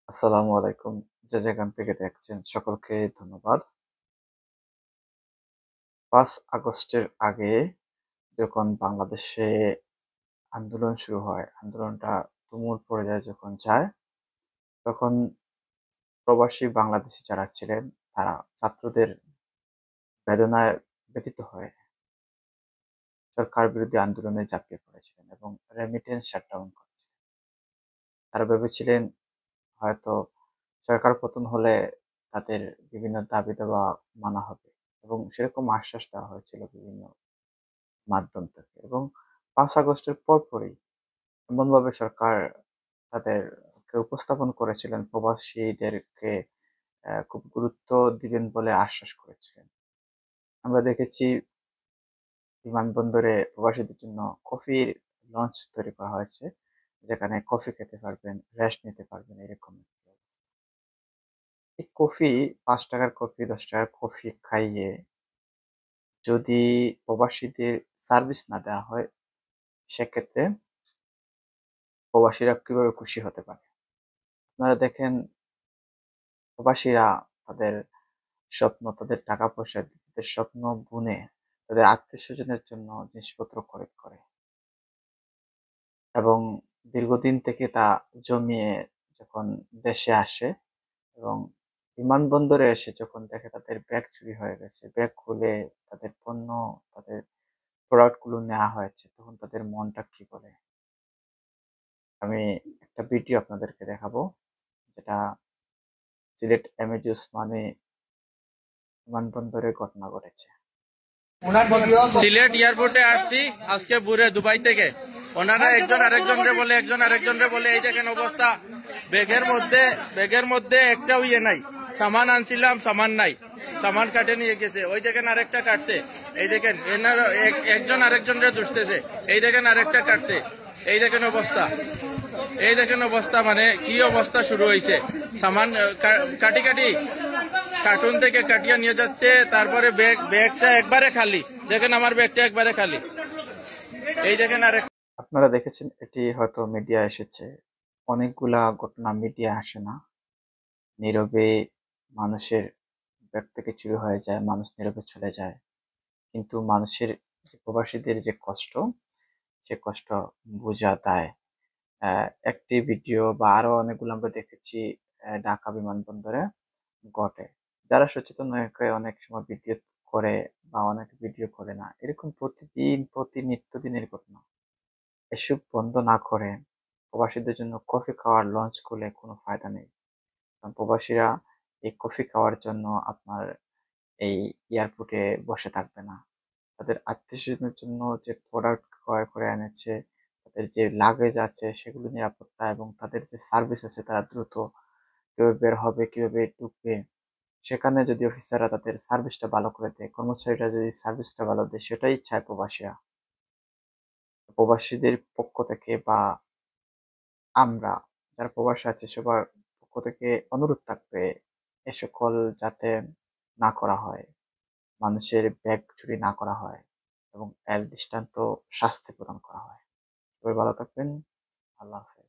আসসালামু আলাইকুম। যে যেখান থেকে দেখছেন সকলকে ধন্যবাদ। ৫ আগস্টের আগে যখন বাংলাদেশে আন্দোলন শুরু হয়, আন্দোলনটা তুমুল পর্যায়ে যখন যায়, তখন প্রবাসী বাংলাদেশী যারা ছিলেন তারা ছাত্রদের বেদনায় ব্যথিত হয়ে সরকার বিরোধী আন্দোলনে ঝাঁপিয়ে পড়েছিলেন এবং রেমিটেন্স শাটডাউন করেছিলেন। তারা ভেবেছিলেন হয়তো সরকার পতন হলে তাদের বিভিন্ন দাবি-দাওয়া মানা হবে এবং সেরকম আশ্বাস দেওয়া হয়েছিল বিভিন্ন মাধ্যম থেকে। এবং ৫ আগস্টের পরপরই এমনভাবে সরকার তাদেরকে উপস্থাপন করেছিলেন, প্রবাসীদেরকে খুব গুরুত্ব দিবেন বলে আশ্বাস করেছিলেন। আমরা দেখেছি বিমানবন্দরে প্রবাসীদের জন্য কফির লঞ্চ তৈরি করা হয়েছে, যেখানে কফি খেতে পারবেন, রেস্ট নিতে পারবেন, এরকম একটি ব্যবস্থা। এই কফি, ৳৫ কফি, ৳১০ কফি খাইয়ে যদি প্রবাসীদের সার্ভিস না দেওয়া হয়, সেক্ষেত্রে প্রবাসীরা কিভাবে খুশি হতে পারে? আপনারা দেখেন, প্রবাসীরা তাদের স্বপ্ন, তাদের টাকা-পয়সা, তাদের স্বপ্ন বুনে তাদের আত্মীয়স্বজনের জন্য জিনিসপত্র খরিদ করে এবং দীর্ঘদিন থেকে তা জমিয়ে যখন দেশে আসে এবং বিমানবন্দরে এসে যখন দেখে তাদের ব্যাগ চুরি হয়ে গেছে, ব্যাগ খুলে তাদের পণ্য, তাদের প্রোডাক্ট গুলো নেওয়া হয়েছে, তখন তাদের মনটা কি বলে? আমি একটা ভিডিও আপনাদেরকে দেখাবো, যেটা সিলেট এমএজি ওসমানী বিমানবন্দরে ঘটনা ঘটেছে। সিলেট এয়ারপোর্টে আসছি আজকে ভোরে দুবাই থেকে। ওনারা একজন আরেকজনরে বলে এই দেখেন অবস্থা, ব্যাগের মধ্যে একটাও ইয়ে নাই, সামান আনছিলাম সামান নাই, সামান কাটে নিয়ে গেছে। ওই দেখেন আরেকটা কাটছে, এই দেখেন এনার একজন আরেকজনরে দুষতেছে, এই দেখেন আরেকটা কাটছে, এই দেখেন অবস্থা, এই দেখেন অবস্থা, মানে কি অবস্থা শুরু হয়েছে। সামান কাটি কার্টুন থেকে কাটিয়ে নিয়ে যাচ্ছে, তারপরে ব্যাগটা একবারে খালি, দেখেন আমার ব্যাগটা একবারে খালি, এই দেখেন আরেক। আপনারা দেখেছেন, এটি হয়তো মিডিয়া এসেছে। অনেকগুলা ঘটনা মিডিয়া আসে না। নীরবে মানুষের ব্যাগ থেকে চুরি হয়ে যায়, মানুষ নীরবে চলে যায়। কিন্তু মানুষের যে প্রবাসীদের যে কষ্ট, সে কষ্ট বোঝা দায়। একটি ভিডিও বা আরো অনেকগুলো আমরা দেখেছি ঢাকা বিমানবন্দরে ঘটে। যারা সচেতন হয়ে অনেক সময় ভিডিও করে বা অনেক ভিডিও করে না। এরকম প্রতিদিন নিত্যদিনের ঘটনা। এসব বন্ধ না করে প্রবাসীদের জন্য কফি খাওয়ার লঞ্চ খুলে কোনো ফায়দা নেই। কারণ প্রবাসীরা এই কফি খাওয়ার জন্য আপনার এই এয়ারপোর্টে বসে থাকবে না। তাদের আত্মীয়স্বজনের জন্য যে প্রোডাক্ট ক্রয় করে এনেছে, তাদের যে লাগেজ আছে সেগুলো নিরাপত্তা এবং তাদের যে সার্ভিস আছে, তারা দ্রুত কিভাবে বের হবে, কিভাবে ঢুকবে, সেখানে যদি অফিসাররা তাদের সার্ভিসটা ভালো করে দেয়, কর্মচারীরা যদি সার্ভিসটা ভালো দেয়, সেটাই চায় প্রবাসীরা। প্রবাসীদের পক্ষ থেকে বা আমরা যারা প্রবাসে আছি সবার পক্ষ থেকে অনুরোধ থাকবে, এ সকল যাতে না করা হয়, মানুষের ব্যাগ চুরি না করা হয় এবং এর দৃষ্টান্ত শাস্তি প্রদান করা হয়। সবাই ভালো থাকবেন। আল্লাহ হাফেজ।